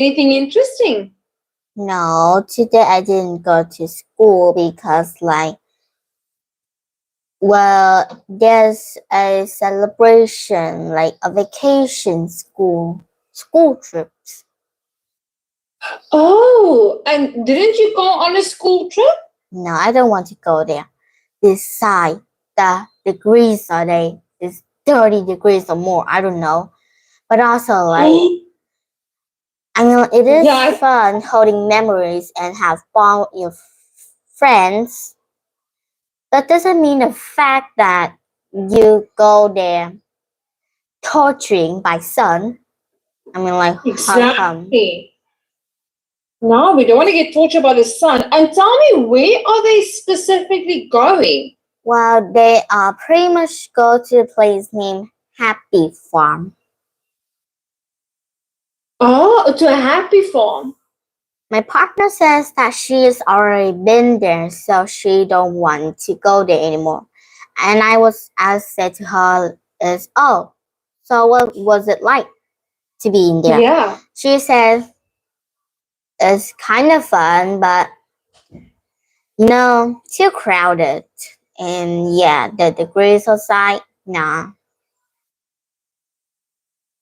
anything interesting? No, today I didn't go to school because well, there's a celebration, like a vacation school trips. Oh, and didn't you go on a school trip? No, I don't want to go there. This side, the degrees are they? It's 30 degrees or more. I don't know. But also, I mean, it is fun holding memories and have fun with your friends. That doesn't mean the fact that you go there torturing by sun. I mean, how come? No, we don't want to get tortured by the sun. And tell me, where are they specifically going? Well, they pretty much go to a place named Happy Farm. Oh, to a happy farm. My partner says that she has already been there, so she don't want to go there anymore. And I said to her, so what was it like to be in there? Yeah. She says, it's kind of fun, but too crowded. And yeah, the degrees outside, nah.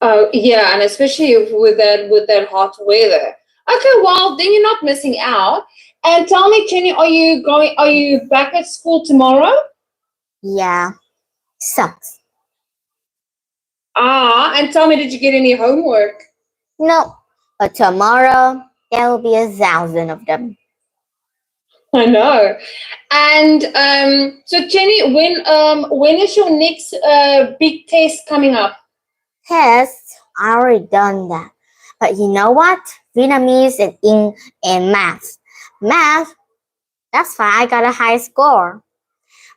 Oh yeah, and especially with that hot weather. Okay, well then you're not missing out. And tell me, Jenny, are you back at school tomorrow? Yeah. Sucks. And tell me, did you get any homework? No. But tomorrow there will be 1,000 of them. I know. And so Jenny, when is your next big test coming up? Tests, I already done that. But you know what? Vietnamese and math. Math, that's fine. I got a high score.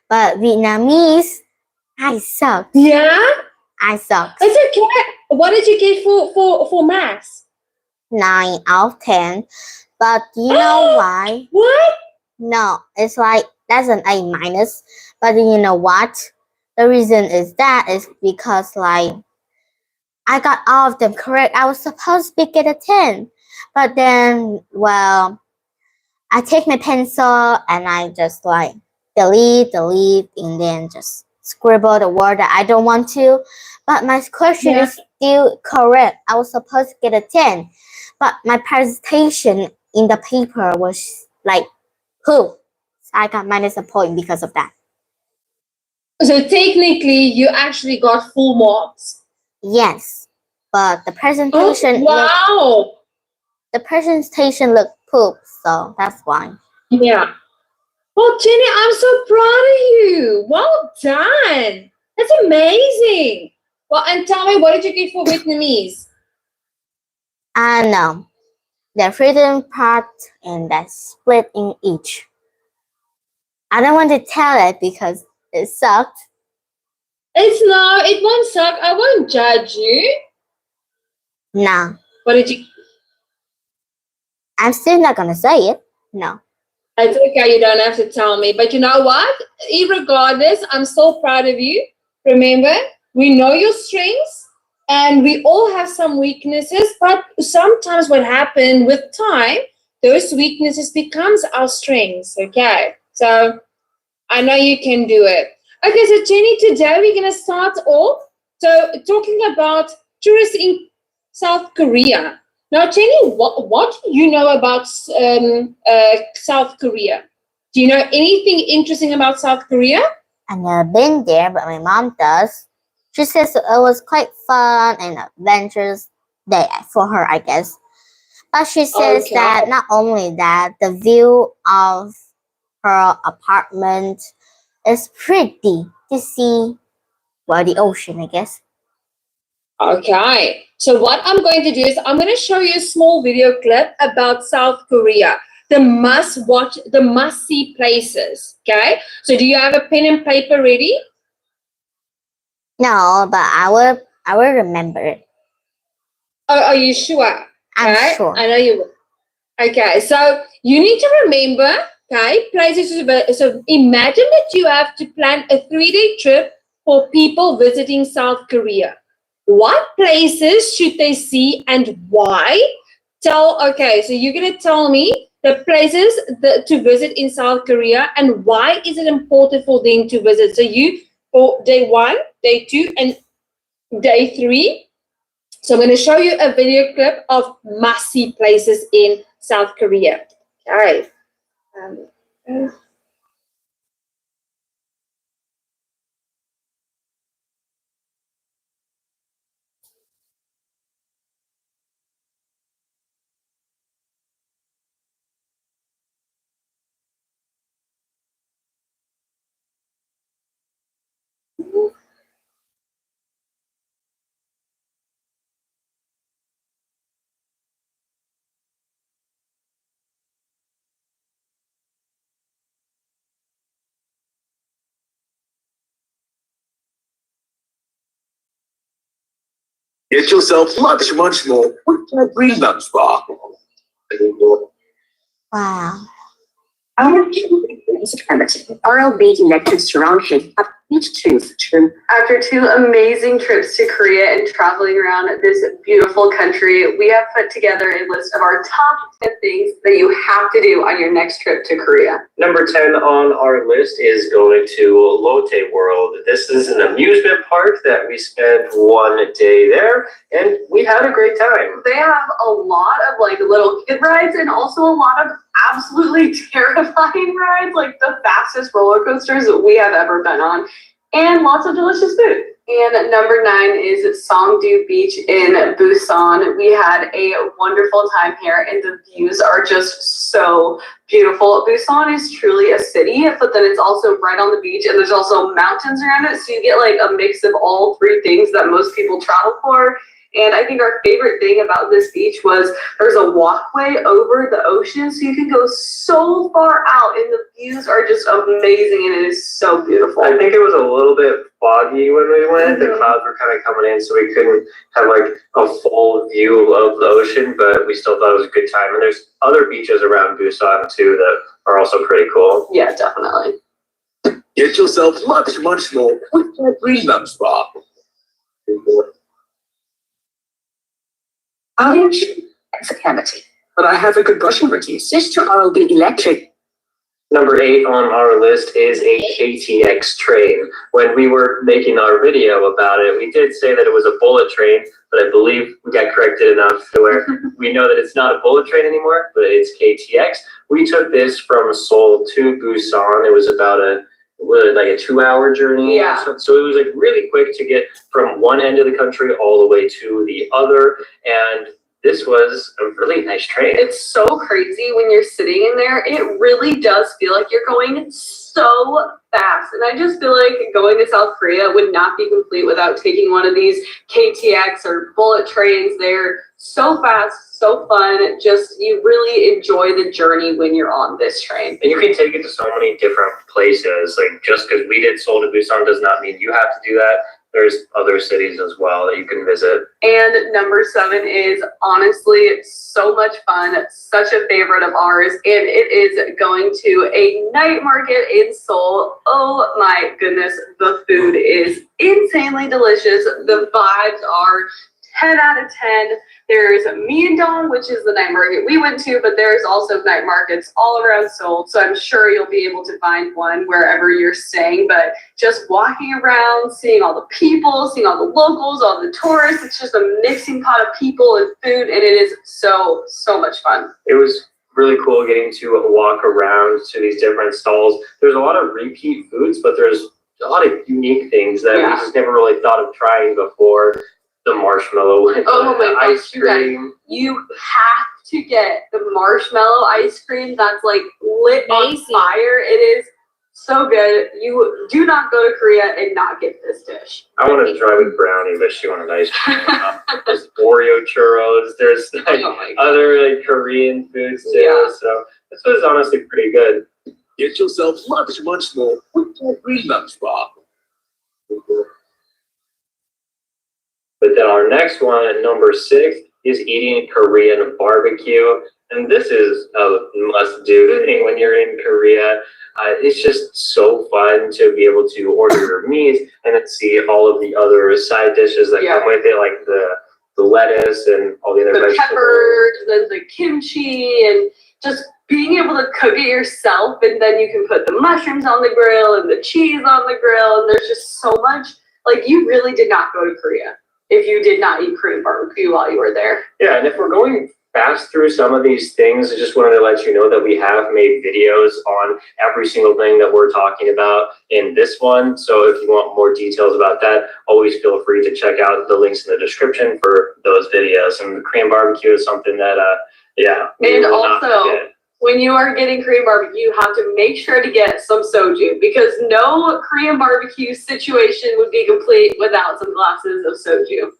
But Vietnamese, I suck. Yeah? I suck. It's okay. What did you get for maths? 9 out of 10. But you know why? What? No, it's that's an A minus. But you know what? The reason is because I got all of them correct. I was supposed to get a 10. But then, well, I take my pencil and I just delete, and then just scribble the word that I don't want to. But my question is still correct. I was supposed to get a 10. But my presentation in the paper was so I got minus a point because of that. So technically, you actually got full marks. Yes, but the presentation. Oh, wow! The presentation looked poop, so that's why. Yeah. Well, Jenny, I'm so proud of you. Well done. That's amazing. Well, and tell me, what did you get for Vietnamese? No. The written part and that's split in each. I don't want to tell it because it sucked. It won't suck. I won't judge you. Nah. What did you? I'm still not gonna say it. No. It's okay, you don't have to tell me. But you know what? Irregardless, I'm so proud of you. Remember, we know your strengths and we all have some weaknesses, but sometimes what happens with time, those weaknesses becomes our strengths, okay? So I know you can do it. Okay, so Jenny, today we're going to start off talking about tourists in South Korea. Now, Jenny, what do you know about South Korea? Do you know anything interesting about South Korea? I've never been there, but my mom does. She says it was quite fun and adventurous day for her, I guess. But she says that not only that, the view of her apartment is pretty to see, well, the ocean, I guess. Okay, so what I'm going to do is I'm going to show you a small video clip about South Korea. The must-watch, the must-see places, okay? So do you have a pen and paper ready? No, but I will remember it. Oh, are you sure? I'm sure. I know you will. Okay, so you need to remember, okay, places. So imagine that you have to plan a 3-day trip for people visiting South Korea. What places should they see and why? Okay, so you're gonna tell me the places to visit in South Korea and why is it important for them to visit. So you for day 1, day 2, and day 3. So I'm going to show you a video clip of must-see places in South Korea. Okay. Get yourself much more with that green lunch bar. Wow. Our RLB electric surround shape of each tooth trim. After 2 amazing trips to Korea and traveling around this beautiful country, we have put together a list of our top 10 things that you have to do on your next trip to Korea. Number 10 on our list is going to Lotte World. This is an amusement park that we spent 1 day there, and we had a great time. They have a lot of like little kid rides and also a lot of absolutely terrifying rides, like the fastest roller coasters that we have ever been on, and lots of delicious food. And number 9 is Songdo Beach in Busan. We had a wonderful time here and the views are just so beautiful. Busan is truly a city, but then it's also right on the beach and there's also mountains around it. So you get like a mix of all 3 things that most people travel for. And I think our favorite thing about this beach was there's a walkway over the ocean, so you can go so far out and the views are just amazing and it is so beautiful. I think it was a little bit foggy when we went. The clouds were kind of coming in, so we couldn't have like a full view of the ocean, but we still thought it was a good time. And there's other beaches around Busan too that are also pretty cool. Yeah, definitely. Get yourself much more with that green lunch bar. It's a cavity. But I have a good brushing routine. Switch to RLB electric. Number 8 on our list is a KTX train. When we were making our video about it, we did say that it was a bullet train, but I believe we got corrected enough to where we know that it's not a bullet train anymore, but it's KTX. We took this from Seoul to Busan. It was about a 2-hour journey. Yeah. So it was like really quick to get from one end of the country all the way to the other. And this was a really nice train. It's so crazy when you're sitting in there. It really does feel like you're going so fast. And I just feel like going to South Korea would not be complete without taking one of these KTX or bullet trains. They're so fast, so fun. Just, you really enjoy the journey when you're on this train. And you can take it to so many different places. Like, just because we did Seoul to Busan does not mean you have to do that. There's other cities as well that you can visit. And number 7 is honestly so much fun, such a favorite of ours, and it is going to a night market in Seoul. Oh my goodness, the food is insanely delicious. The vibes are 10 out of 10. There's Myeongdong, which is the night market we went to, but there's also night markets all around Seoul. So I'm sure you'll be able to find one wherever you're staying. But just walking around, seeing all the people, seeing all the locals, all the tourists, it's just a mixing pot of people and food, and it is so, so much fun. It was really cool getting to walk around to these different stalls. There's a lot of repeat foods, but there's a lot of unique things that we just never really thought of trying before. The marshmallow, oh my gosh, ice cream. You have to get the marshmallow ice cream that's like lit on fire. It is so good. You do not go to Korea and not get this dish. I wanted to try with brownie, but she wanted ice cream. There's Oreo churros. There's like other like Korean foods too. Yeah. So this was honestly pretty good. Get yourself much more with that green lunch bar. But then our next one at number 6 is eating Korean barbecue. And this is a must-do thing when you're in Korea. It's just so fun to be able to order your meat and then see all of the other side dishes that come with it, like the the lettuce and all the other The vegetables. peppers and the kimchi, and just being able to cook it yourself, and then you can put the mushrooms on the grill and the cheese on the grill, and there's just so much. Like, you really did not go to Korea if you did not eat Korean barbecue while you were there. Yeah, and if we're going fast through some of these things, I just wanted to let you know that we have made videos on every single thing that we're talking about in this one. So if you want more details about that, always feel free to check out the links in the description for those videos. And the Korean barbecue is something that, yeah. And also, when you are getting Korean barbecue, you have to make sure to get some soju, because no Korean barbecue situation would be complete without some glasses of soju.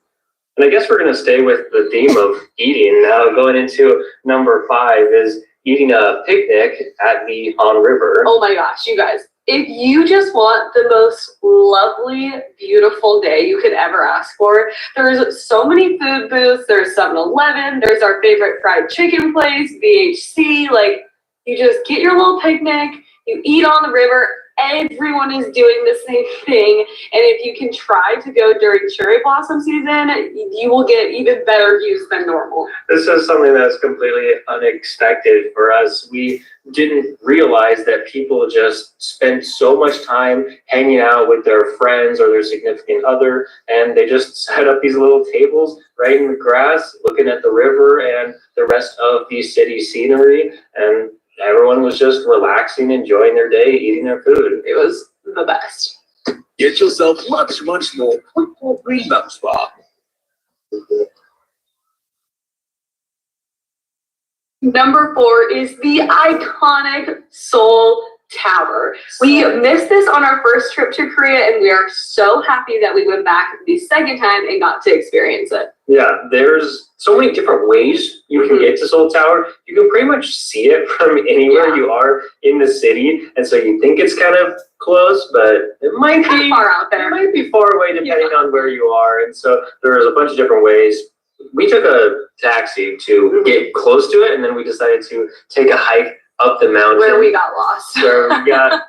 And I guess we're going to stay with the theme of eating now. Going into number 5 is eating a picnic at the Han River. Oh my gosh, you guys. If you just want the most lovely, beautiful day you could ever ask for, there's so many food booths. There's 7-Eleven. There's our favorite fried chicken place, BHC. Like, you just get your little picnic. You eat on the river. Everyone is doing the same thing. And if you can try to go during cherry blossom season, you will get even better views than normal. This is something that's completely unexpected for us. We didn't realize that people just spend so much time hanging out with their friends or their significant other, and they just set up these little tables right in the grass, looking at the river and the rest of the city scenery, and everyone was just relaxing, enjoying their day, eating their food. It was the best. Get yourself much more quick green nuts bar. Number 4 is the iconic Seoul Tower. We missed this on our first trip to Korea, and we are so happy that we went back the second time and got to experience it. Yeah, there's so many different ways you can get to Seoul Tower. You can pretty much see it from anywhere you are in the city, and so you think it's kind of close, but it might be far out there. It might be far away depending on where you are, and so there's a bunch of different ways. We took a taxi to get close to it, and then we decided to take a hike up the mountain. Where we got lost. Where we got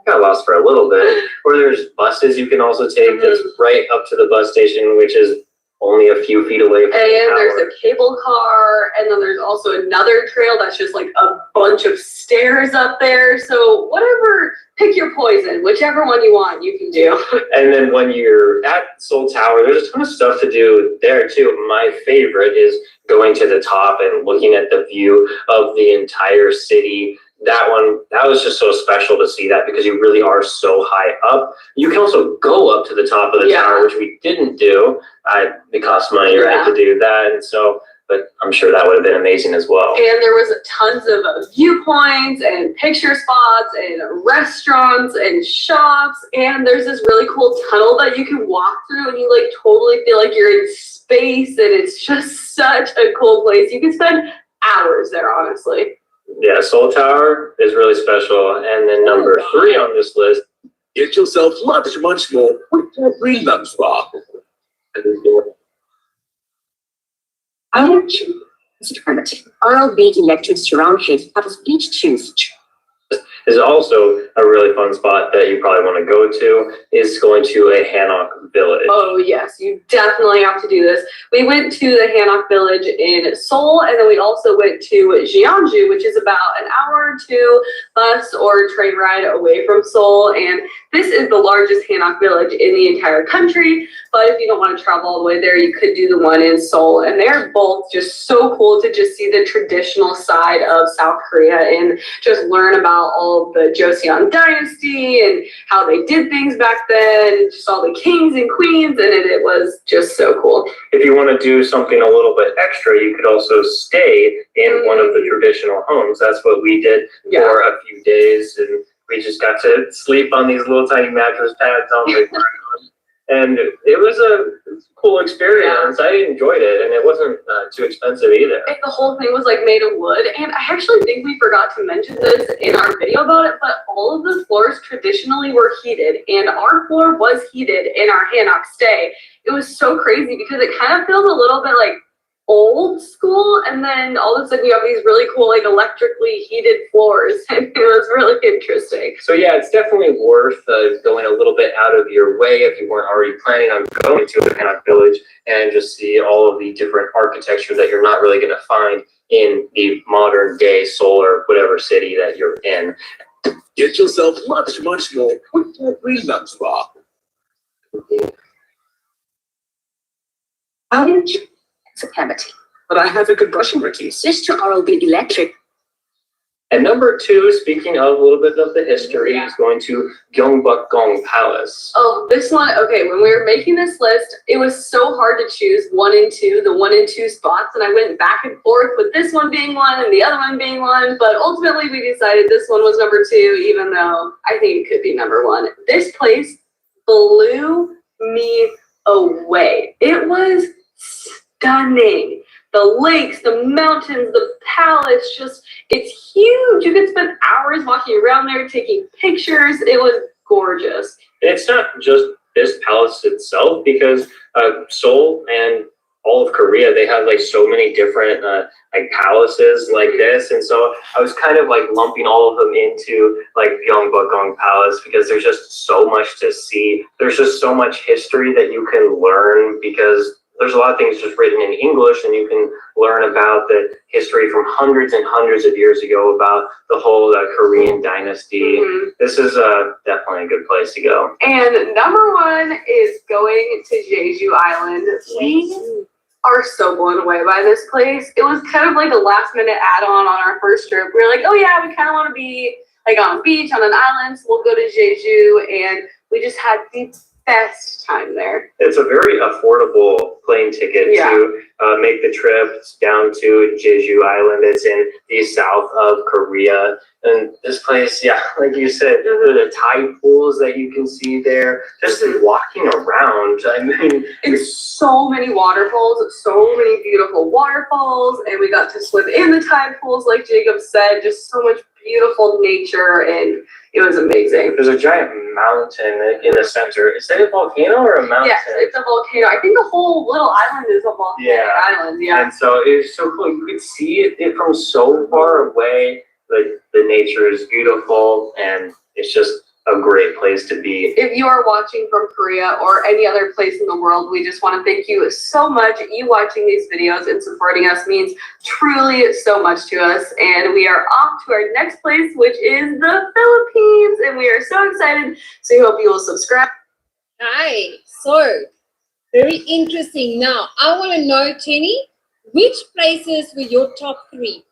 lost for a little bit. Or there's buses you can also take that's right up to the bus station, which is only a few feet away from the tower. There's a cable car, and then there's also another trail that's just like a bunch of stairs up there. So whatever, pick your poison, whichever one you want, you can do. And then when you're at Seoul Tower, there's a ton of stuff to do there too. My favorite is going to the top and looking at the view of the entire city. That was just so special to see that, because you really are so high up. You can also go up to the top of the tower, which we didn't do. It costs money, right, to do that. And so, but I'm sure that would have been amazing as well. And there was tons of viewpoints and picture spots and restaurants and shops. And there's this really cool tunnel that you can walk through, and you like totally feel like you're in space. And it's just such a cool place. You can spend hours there, honestly. Yeah, Seoul Tower is really special. And then number 3 on this list, get yourself much more quick green nuts bar. ROV electric surround head have speech choose. is also a really fun spot that you probably want to go to, is going to a Hanok village. Oh yes, you definitely have to do this. We went to the Hanok village in Seoul, and then we also went to Jeonju, which is about an hour or 2 bus or train ride away from Seoul. And this is the largest Hanok village in the entire country. But if you don't want to travel all the way there, you could do the one in Seoul. And they're both just so cool to just see the traditional side of South Korea and just learn about all of the Joseon dynasty and how they did things back then, just all the kings and queens, and it was just so cool. If you want to do something a little bit extra, you could also stay in one of the traditional homes. That's what we did for a few days, and we just got to sleep on these little tiny mattress pads on the ground. And it was a cool experience. I enjoyed it, and it wasn't too expensive either. And the whole thing was like made of wood, and I actually think we forgot to mention this in our video about it, but all of the floors traditionally were heated, and our floor was heated in our Hanok stay. It was so crazy because it kind of feels a little bit like old school, and then all of a sudden you have these really cool like electrically heated floors, and it was really interesting. So yeah, it's definitely worth going a little bit out of your way if you weren't already planning on going to a Hanok village and just see all of the different architecture that you're not really going to find in the modern day Seoul or whatever city that you're in. Get yourself much more quick read numbers bar. It's a cavity. But I have a good brushing routine. Switch to oral be electric. And number 2, speaking of a little bit of the history, is going to Gyeongbokgung Palace. Oh, this one, okay, when we were making this list, it was so hard to choose 1 and 2, the 1 and 2 spots, and I went back and forth with this one being 1 and the other one being 1, but ultimately we decided this one was number 2, even though I think it could be number 1. This place blew me away. It was stunning. The lakes, the mountains, the palace, just, it's huge. You could spend hours walking around there taking pictures. It was gorgeous. It's not just this palace itself, because Seoul and all of Korea, they have like so many different like palaces like this, and so I was kind of like lumping all of them into like Gyeongbokgung Palace because there's just so much to see. There's just so much history that you can learn, because there's a lot of things just written in English, and you can learn about the history from hundreds and hundreds of years ago about the whole Korean dynasty. This is definitely a good place to go. And number 1 is going to Jeju Island. We are so blown away by this place. It was kind of like a last minute add-on on our first trip. We were like, oh yeah, we kind of want to be like on a beach, on an island, so we'll go to Jeju, and we just had the best time there. It's a very affordable plane ticket to make the trip down to Jeju Island. It's in the south of Korea. And this place, yeah, like you said, the tide pools that you can see there, just walking around. I mean, it's so many waterfalls, so many beautiful waterfalls, and we got to swim in the tide pools, like Jacob said, just so much beautiful nature, and it was amazing. There's a giant mountain in the center. Is that a volcano or a mountain? Yes, it's a volcano. I think the whole little island is a volcanic island. Yeah. And so it was so cool. You could see it from so far away. Like the nature is beautiful, and it's just a great place to be. If you are watching from Korea or any other place in the world, we just want to thank you so much. You watching these videos and supporting us means truly so much to us. And we are off to our next place, which is the Philippines. And we are so excited. So we hope you will subscribe. Hi. So, very interesting. Now, I want to know, Jenny, which places were your top 3?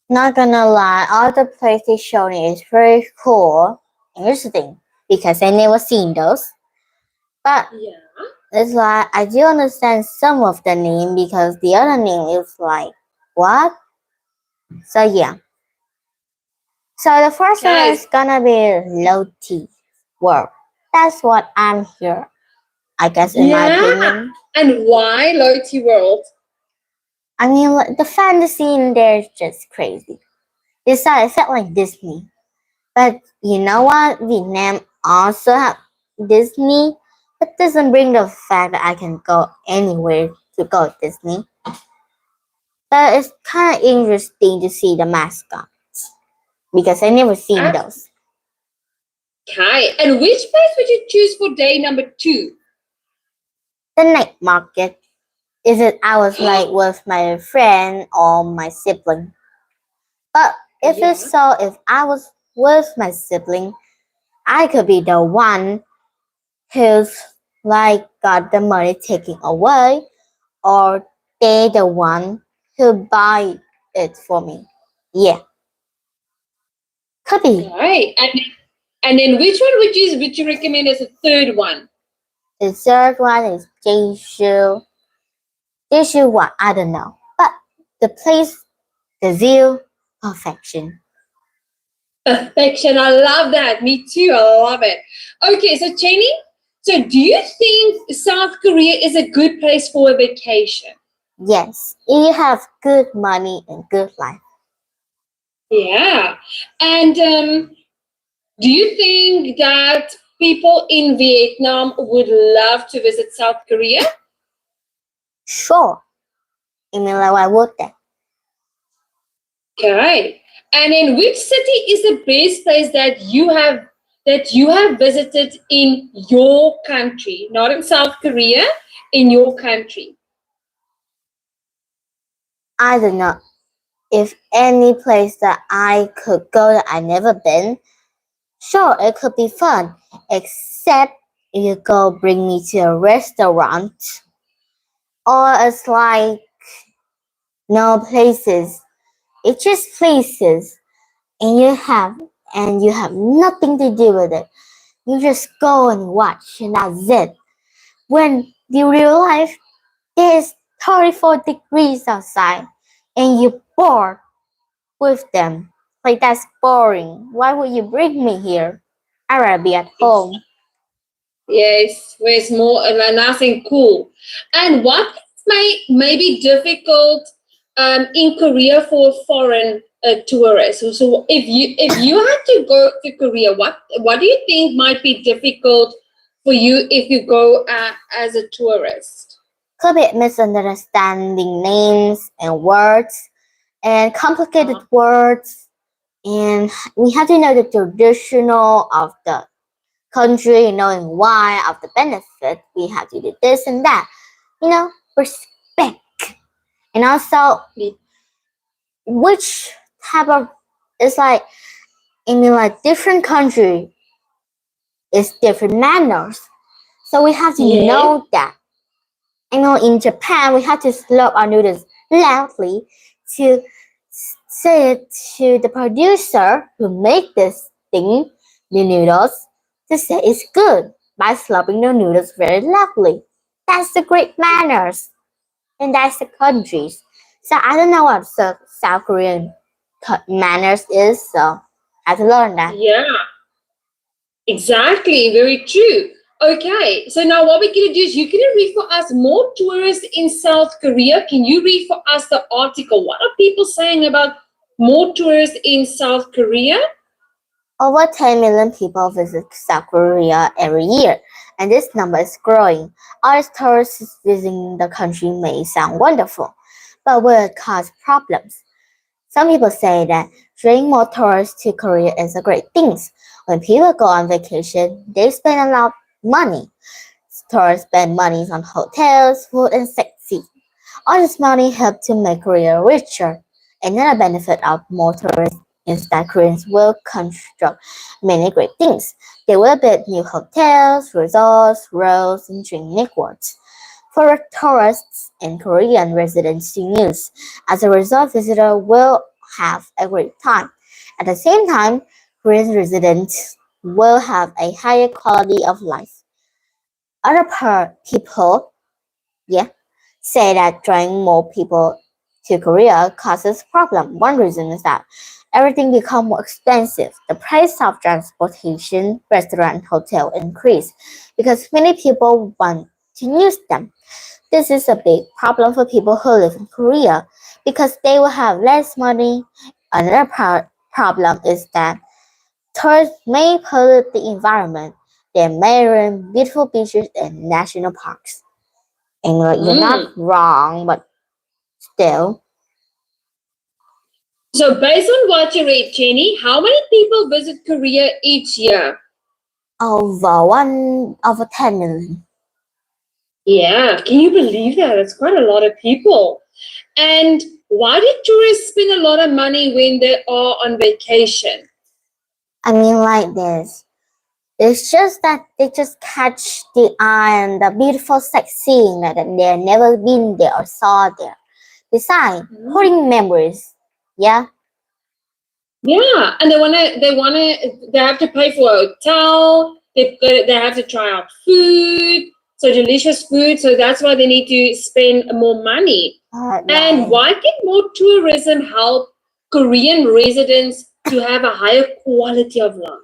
Not gonna lie, all the places they show me is very cool and interesting because I never seen those. But it's like I do understand some of the name because the other name is like what? So yeah. So the first one is gonna be Loti World. That's what I'm here. I guess in my opinion. And why Loti World? I mean, like, the fantasy in there is just crazy. It felt like Disney. But you know what? Vietnam also have Disney. But doesn't bring the fact that I can go anywhere to go to Disney. But it's kind of interesting to see the mascots. Because I never seen those. Okay. And which place would you choose for day number 2? The night market. Is it I was like with my friend or my sibling? But if it's so, if I was with my sibling, I could be the one who's like got the money taken away, or they the one who buy it for me. Yeah, could be. Right. And then which one would you recommend as a third one? The third one is Jeju. Jeju what? I don't know. But the place, the view, perfection. Perfection. I love that. Me too. I love it. Okay, so Jenny, so do you think South Korea is a good place for a vacation? Yes, you have good money and good life. Yeah. And do you think that people in Vietnam would love to visit South Korea? Sure. I mean, like, why would they? Okay. And in which city is the best place that you have visited in your country, not in South Korea, in your country? I don't know if any place that I could go that I never been. Sure, it could be fun, except if you go bring me to a restaurant, or it's like no places. It's just places, and you have nothing to do with it. You just go and watch, and that's it. When in real life, there's 34 degrees outside, and you're bored with them. Like, that's boring. Why would you bring me here? I'd rather be at home. Yes, where it's more nice and cool. And what may be difficult in Korea for a foreign tourist? So if you had to go to Korea, what do you think might be difficult for you if you go as a tourist? Could be misunderstanding names and words and complicated words. And we have to know the traditional of the country, knowing why of the benefit. We have to do this and that. Respect. And also, which type of, it's like, different country is different manners. So we have to know that. In Japan, we have to slurp our noodles loudly to say it to the producer who make this thing, the noodles, to say it's good by slurping the noodles very loudly. That's the great manners. And that's the countries. So I don't know what South Korean manners is, so I have to learn that. Yeah, exactly. Very true. Okay, so now what we're going to do is you're going to read for us more tourists in South Korea. Can you read for us the article? What are people saying about more tourists in South Korea? Over 10 million people visit South Korea every year, and this number is growing. All these tourists visiting the country may sound wonderful, but will it cause problems? Some people say that bringing more tourists to Korea is a great thing. When people go on vacation, they spend a lot of money. Tourists spend money on hotels, food, and sightseeing. All this money helps to make Korea richer. Another benefit of more tourists is that Koreans will construct many great things. They will build new hotels, resorts, roads, and drink networks for tourists and Korean residents to use. As a result, visitors will have a great time. At the same time, Korean residents will have a higher quality of life. Other people, say that drawing more people to Korea causes problem. One reason is that everything becomes more expensive. The price of transportation, restaurant, and hotel increase because many people want to use them. This is a big problem for people who live in Korea because they will have less money. Another problem is that tourists may pollute the environment. They may ruin beautiful beaches and national parks. And you're not wrong, but still. So based on what you read, Jenny, how many people visit Korea each year? Over 10 million. Yeah, can you believe that? It's quite a lot of people. And why do tourists spend a lot of money when they are on vacation? I mean, like this. It's just that they just catch the eye and the beautiful sightseeing that they've never been there or saw there. Besides, holding memories. Yeah. Yeah, and they have to pay for a hotel. They have to try out food, so delicious food. So that's why they need to spend more money. And why can more tourism help Korean residents to have a higher quality of life?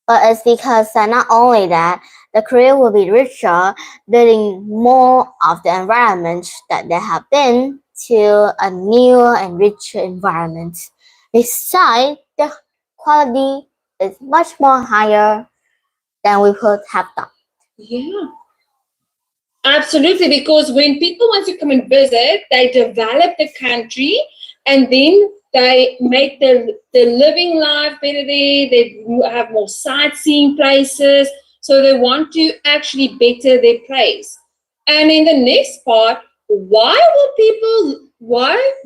But it's because not only that, the Korea will be richer, building more of the environment that they have been to a new and richer environment. Besides, the quality is much more higher than we could have thought. Yeah. Absolutely, because when people want to come and visit, they develop the country and then they make the living life better there. They have more sightseeing places. So they want to actually better their place. And in the next part, why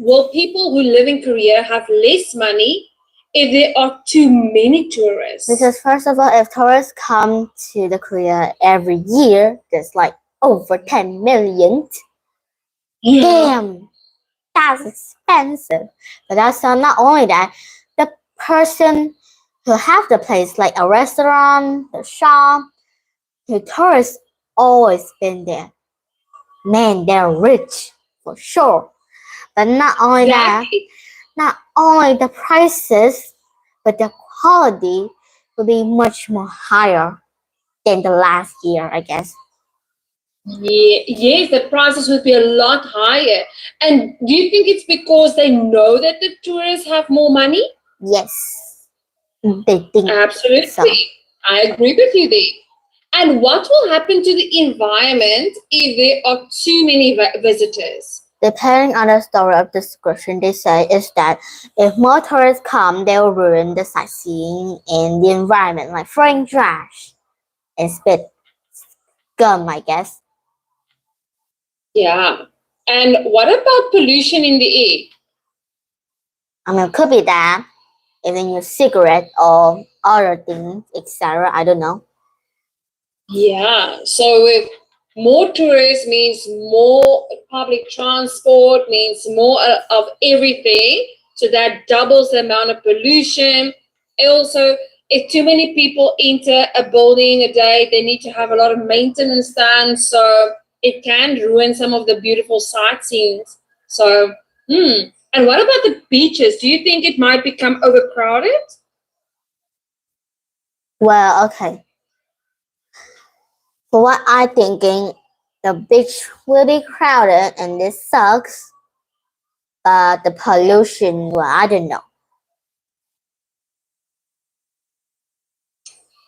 will people who live in Korea have less money if there are too many tourists? Because first of all, if tourists come to the Korea every year, there's like over 10 million. Yeah. Damn, that's expensive. But also not only that, the person who have the place, like a restaurant, the shop, the tourists always been there. Man, they're rich for sure. But not only that, Exactly. not only the prices, but the quality will be much more higher than the last year, I guess. Yeah, yes, the prices would be a lot higher. And do you think it's because they know that the tourists have more money? Yes, they think Absolutely. so. I agree with you there. And what will happen to the environment if there are too many visitors? Depending on the story of the description, they say is that if more tourists come, they will ruin the sightseeing and the environment, like throwing trash and spit gum, I guess. Yeah. And what about pollution in the air? I mean, it could be that if they use cigarette or other things, etc. I don't know. Yeah. So if more tourists means more public transport, means more of everything. So that doubles the amount of pollution. Also, if too many people enter a building a day, they need to have a lot of maintenance done. So it can ruin some of the beautiful sightseeing. So, and what about the beaches? Do you think it might become overcrowded? Well, okay. For what I'm thinking, the beach will be crowded and this sucks. But the pollution, well, I don't know.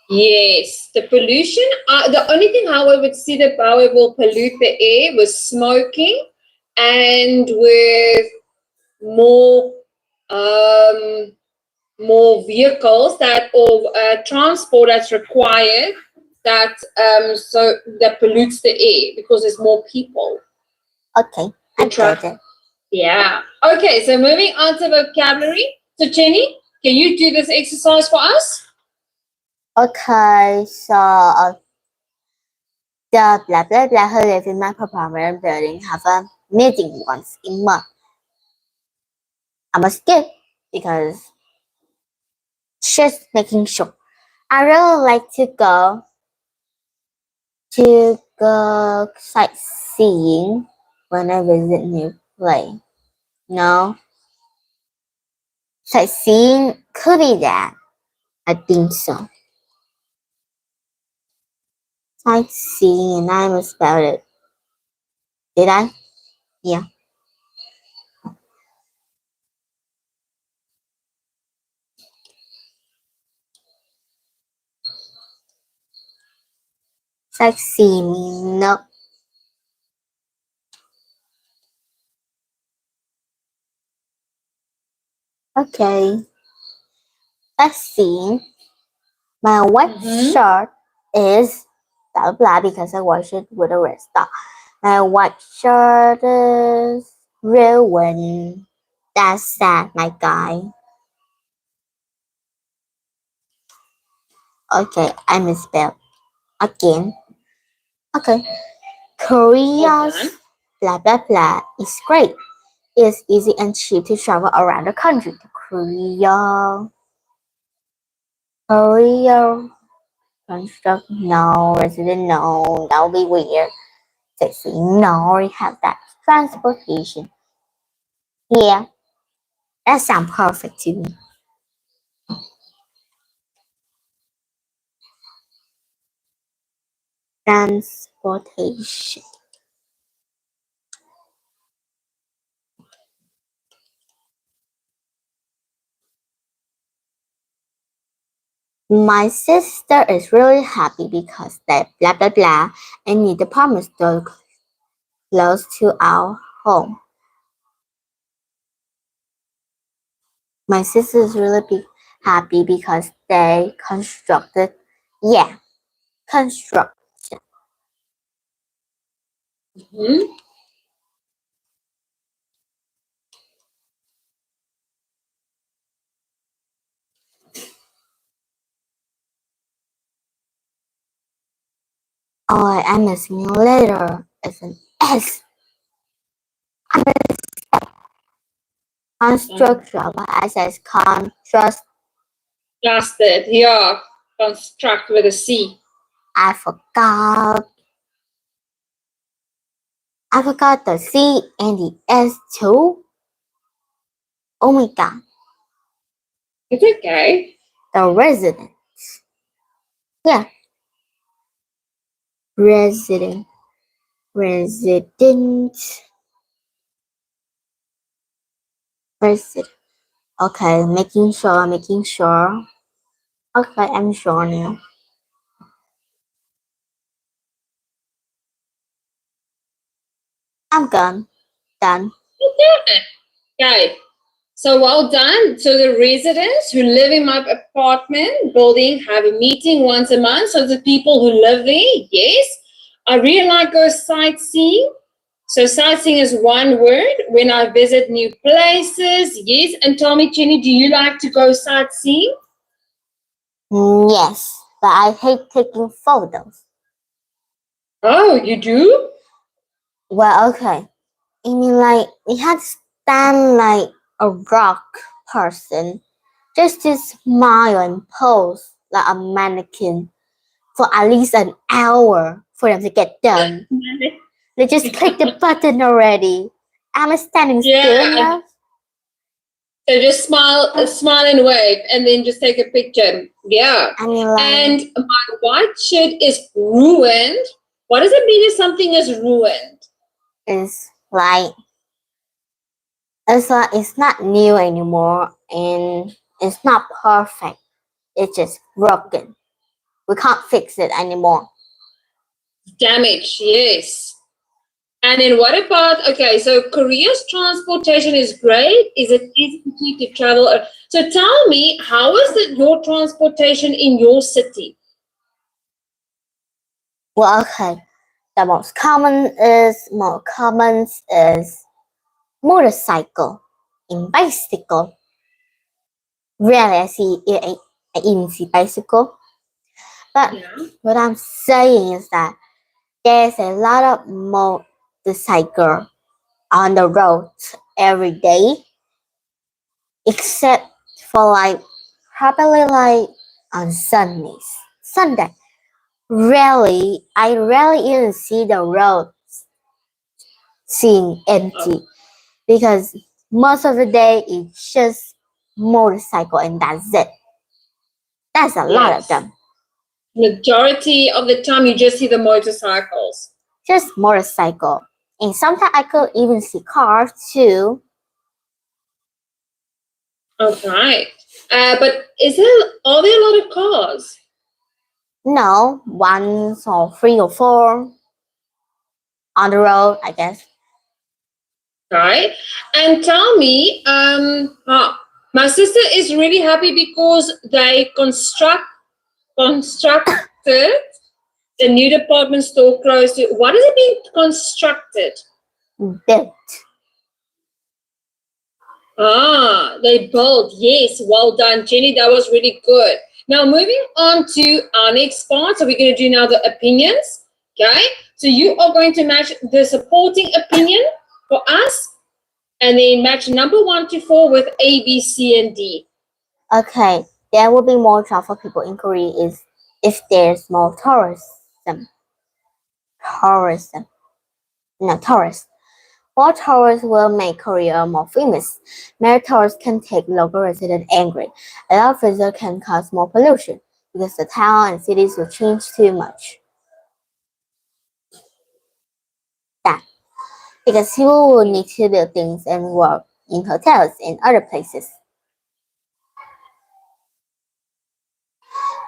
Yes, the pollution. The only thing how I would see that how it will pollute the air was smoking, and with more more vehicles that or transport that's required that so that pollutes the air because there's more people. Okay, I get it. Yeah. Okay. So moving on to vocabulary. So Jenny, can you do this exercise for us? Okay, so the blah blah blah who live in my apartment building have a meeting once a month. I must skip because just making sure. I really like to go sightseeing when I visit new place. No, sightseeing could be that. I think so. Sightseeing, and I misspelled it. Did I? Yeah. Sightseeing, no. Okay. Sightseeing. My white shirt is blah blah because I wash it with a red star. My white shirt is ruined. That's sad, my guy. Okay, I misspelled again. Okay. Korea's blah blah blah is great. It's easy and cheap to travel around the country. Korea. Construct, no. Resident, no. That would be weird. Sightseeing, no. We have that. Transportation. Yeah, that sounds perfect to me. Transportation. My sister is really happy because that blah blah blah and need department store close to our home. My sister is really happy because they constructed, construction. Mhm. Oh, I am missing a letter. It's an S. Construction, but I said contrast. Trusted, yeah. Construct with a C. I forgot the C and the S too. Oh my god. It's okay. The resident. Yeah. Resident. Resident. Okay, making sure. Okay, I'm sure now. I'm done. Okay. So well done. So the residents who live in my apartment building have a meeting once a month. So the people who live there, yes. I really like go sightseeing. So sightseeing is one word. When I visit new places, yes. And tell me, Jenny, do you like to go sightseeing? Yes, but I hate taking photos. Oh, you do? Well, okay. I mean, like, we had to stand like a rock person just to smile and pose like a mannequin for at least an hour for them to get done. They just click the button already. I'm standing still enough. So just smile and wave, and then just take a picture. Yeah. I mean, like, and my white shirt is ruined. What does it mean if something is ruined? it's like it's not new anymore, and it's not perfect. It's just broken. We can't fix it anymore. Damage, yes. And then what about, okay, so Korea's transportation is great. Is it easy to travel? So tell me, how is it your transportation in your city? Well, okay. The most common is motorcycle and bicycle. Rarely I even see bicycle. But what I'm saying is that there's a lot of motorcycle on the road every day, except for like probably like on Sunday. I rarely even see the road seeing empty because most of the day it's just motorcycle and that's it. That's a lot of them. Majority of the time you just see the motorcycles. Just motorcycle. And sometimes I could even see cars too. Okay. But are there a lot of cars? No, 1 or 3 or 4 on the road, I guess. Right. And tell me, my sister is really happy because they constructed the new department store close to. What does it mean constructed? Built. They built. Yes, well done, Jenny. That was really good. Now moving on to our next part. So we're going to do now the opinions. Okay. So you are going to match the supporting opinion for us, and then match number 1 to 4 with A, B, C, and D. Okay, there will be more job for people in Korea if there's more tourism. Tourists. More tourists will make Korea more famous. Many tourists can take local residents angry. A lot of visitors can cause more pollution because the town and cities will change too much. Because people will need to build things and work in hotels and other places.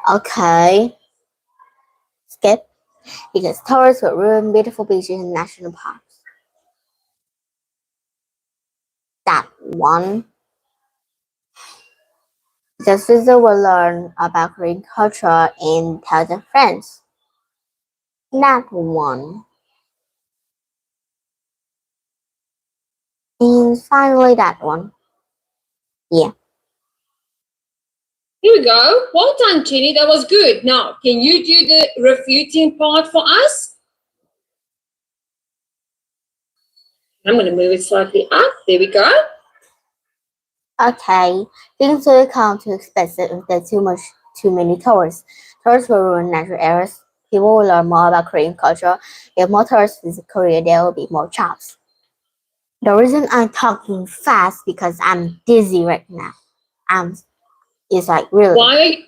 Okay. Skip. Because tourists will ruin beautiful beaches and national parks. one. The visitor will learn about Korean culture and tell their friends. That one. And finally that one. Yeah. Here we go. Well done, Jenny. That was good. Now, can you do the refuting part for us? I'm going to move it slightly up. There we go. Okay. Things will become too expensive if there's too many tourists. Tourists will ruin natural areas. People will learn more about Korean culture. If more tourists visit Korea, there will be more jobs. The reason I'm talking fast because I'm dizzy right now. It's like really. Why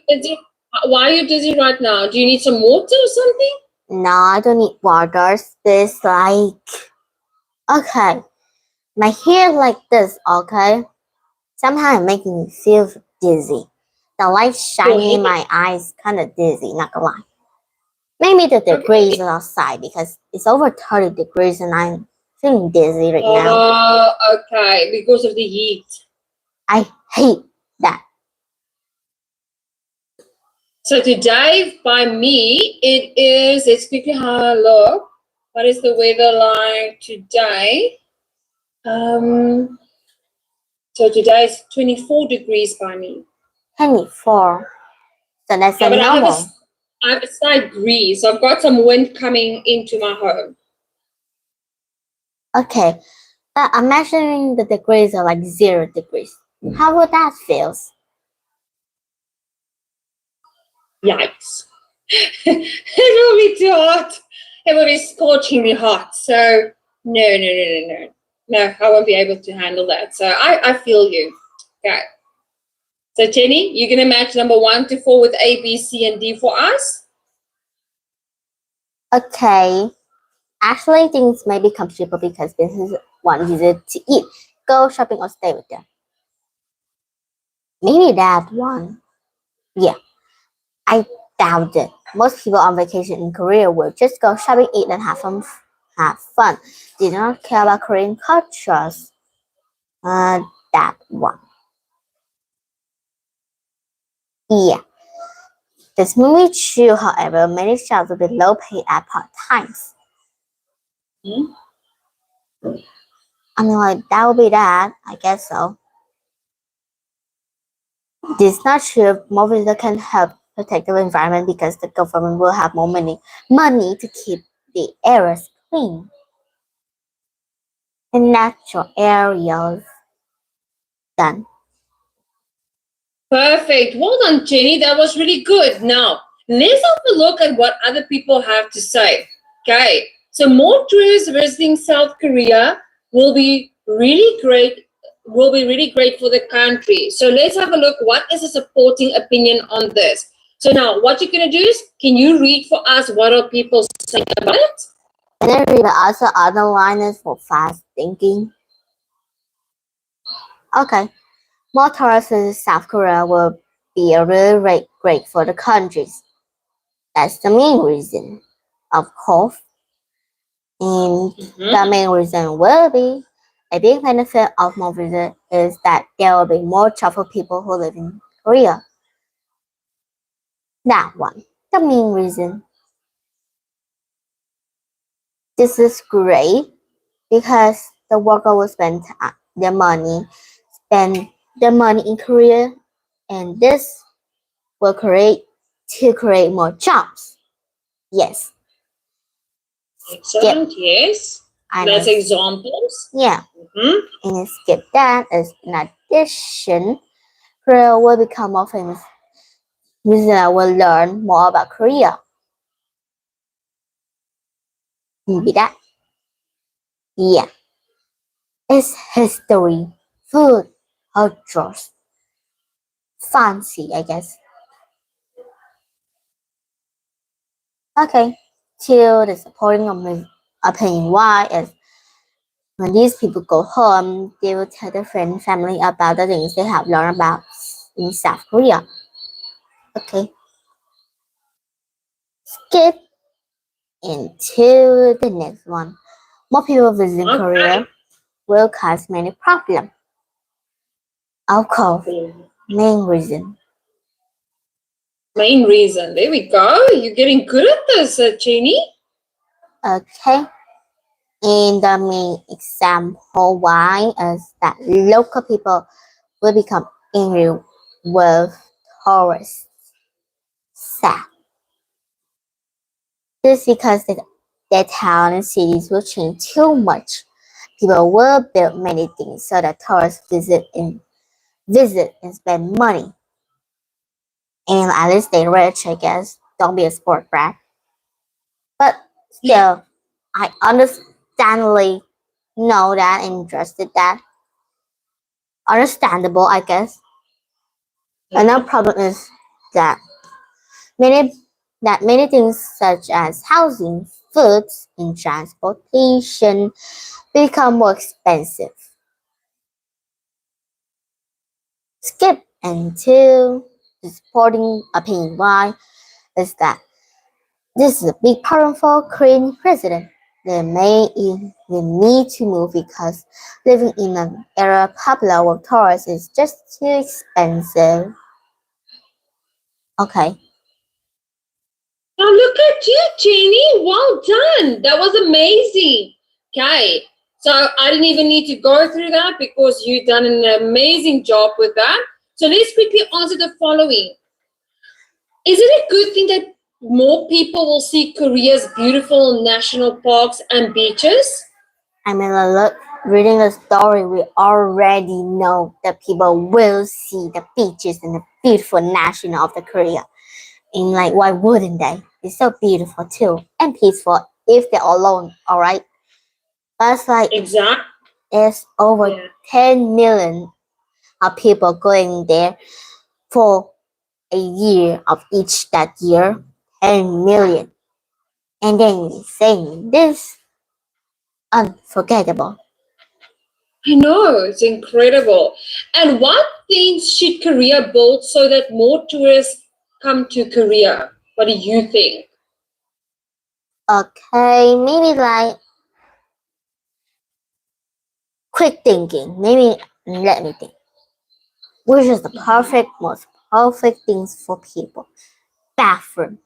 are you dizzy right now? Do you need some water or something? No, I don't need water. This like okay. My hair like this, okay? Somehow making me feel dizzy. The light shining in my eyes kinda dizzy, not gonna lie. Maybe the degrees outside because it's over 30 degrees and I'm feeling dizzy right now. Oh, okay. Because of the heat. I hate that. So today, by me, it is, let's quickly have a look. What is the weather like today? So today is 24 degrees by me. 24. So that's Yeah, a but normal. I have a slight breeze. So I've got some wind coming into my home. Okay. But I'm measuring the degrees are like 0 degrees. How would that feel? Yikes. It will be too hot. It will be scorchingly hot. So no. No, I won't be able to handle that. So I feel you. Okay. So Jenny, you're gonna match number 1 to 4 with A, B, C, and D for us. Okay. Actually, things may be comfortable because business want users to eat, go shopping, or stay with them. Maybe that one. Yeah, I doubt it. Most people on vacation in Korea will just go shopping, eat, and have fun. They do not care about Korean cultures. That one. Yeah. This movie true, however, many jobs will be low paid at part times. I mean, like, that would be that. I guess so. This is not true. More visitors can help protect the environment because the government will have more money to keep the areas clean. And natural areas. Done. Perfect. Well done, Jenny. That was really good. Now, let's have a look at what other people have to say. Okay. So more tourists visiting South Korea will be really great for the country. So let's have a look. What is a supporting opinion on this? So now what you're going to do is, can you read for us what are people saying about it? And then read also other liners for fast thinking. Okay. More tourists in South Korea will be a really great for the countries. That's the main reason, of course. And the main reason will be a big benefit of more visitors is that there will be more travel people who live in Korea. That one, the main reason. This is great because the worker will spend their money in Korea, and this will create more jobs. Yes. Excellent. Yes. That's examples. Yeah. And skip that as in addition, Korea will become more famous. Visitors will learn more about Korea. Maybe that. Yeah. It's history, food, cultures, fancy, I guess. Okay. To the supporting opinion, why is when these people go home, they will tell their friend and family about the things they have learned about in South Korea. Okay. Skip into the next one. More people visiting Korea will cause many problems. Of course, main reason. Main reason. There we go. You're getting good at this, Jenny. Okay. In the main example, why is that local people will become angry with tourists. Sad. This is because their town and cities will change too much. People will build many things so that tourists visit and spend money. And at least they're rich, I guess. Don't be a sport brat. But still, I understandably know that and interested that. Understandable, I guess. Another problem is that many things such as housing, food, and transportation become more expensive. Skip into the supporting opinion why is that this is a big problem for Korean president. They need to move because living in an area popular with tourists is just too expensive. Okay. Now look at you, Jenny. Well done. That was amazing. Okay. So I didn't even need to go through that because you've done an amazing job with that. So let's quickly answer the following. Is it a good thing that more people will see Korea's beautiful national parks and beaches? I mean, look, reading the story, we already know that people will see the beaches and the beautiful national of the Korea. And like, why wouldn't they? It's so beautiful too and peaceful if they're alone, all right? But it's like, Exactly. there's over 10 million of people going there for a year of each that year. 10 million. And then you're saying this unforgettable. I know, it's incredible. And what things should Korea build so that more tourists come to Korea? What do you think? Okay, maybe like quick thinking. Maybe let me think. Which is the most perfect things for people? Bathroom.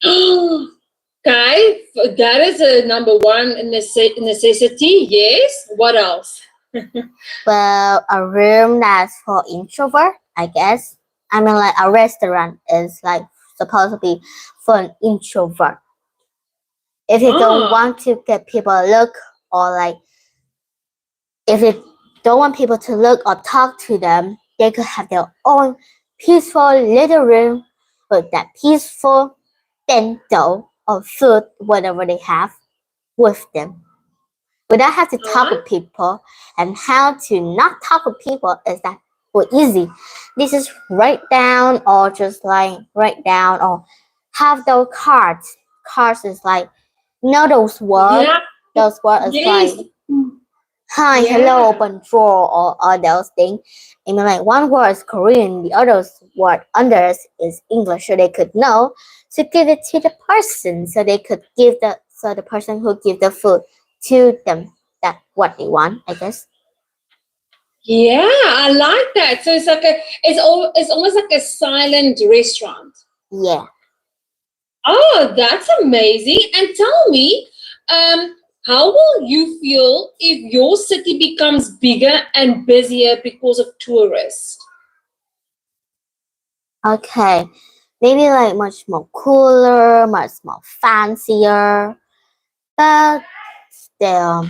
Okay, that is a number one necessity. Yes. What else? Well, a room that's for introvert, I guess. I mean, like a restaurant is like supposed to be for an introvert. If you don't want to get people to look, or like if you don't want people to look or talk to them, they could have their own peaceful little room with that peaceful bento or food, whatever they have, with them. Without having to talk with people, and how to not talk with people is that easy. This is write down or just like write down or have those cards. Cards is like, you know those words? Yeah. Those words is Yes. like hi, hello, open drawer, or all those things. I mean, like one word is Korean, the other word under is English, so they could know to give it to the person, so they could give the person who give the food to them that what they want, I guess. Yeah, I like that. So it's like it's almost like a silent restaurant. Yeah. Oh, that's amazing. And tell me, how will you feel if your city becomes bigger and busier because of tourists? Okay. Maybe like much more cooler, much more fancier, but still,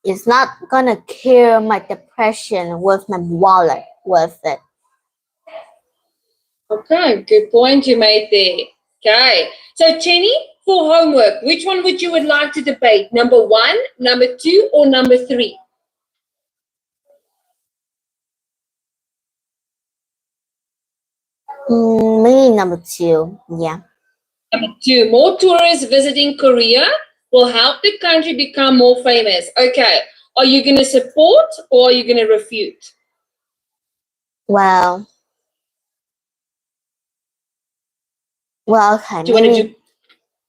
it's not gonna cure my depression with my wallet with it. Okay, good point you made there. Okay, so Jenny, for homework, which one would you like to debate? Number 1, number 2, or number 3? Maybe number 2. Yeah. Number 2, more tourists visiting Korea will help the country become more famous. Okay, are you going to support or are you going to refute? Well, okay. Do you want to do?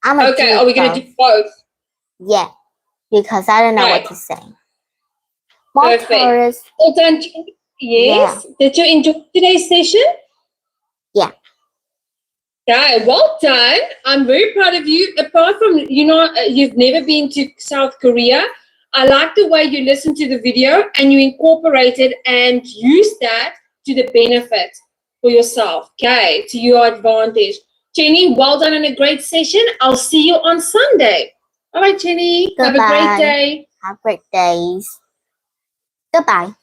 Okay, are we going to do both? Yeah, because I don't know what to say. More Perfect. tourists. Well done, Jenny. Yes. Did you enjoy today's session? Yeah. Okay, well done. I'm very proud of you. Apart from, you've never been to South Korea, I like the way you listened to the video and you incorporated and used that to the benefit for yourself, okay, to your advantage. Jenny, well done on a great session. I'll see you on Sunday. All right, Jenny. Have a great Goodbye. day. Have great days. Goodbye.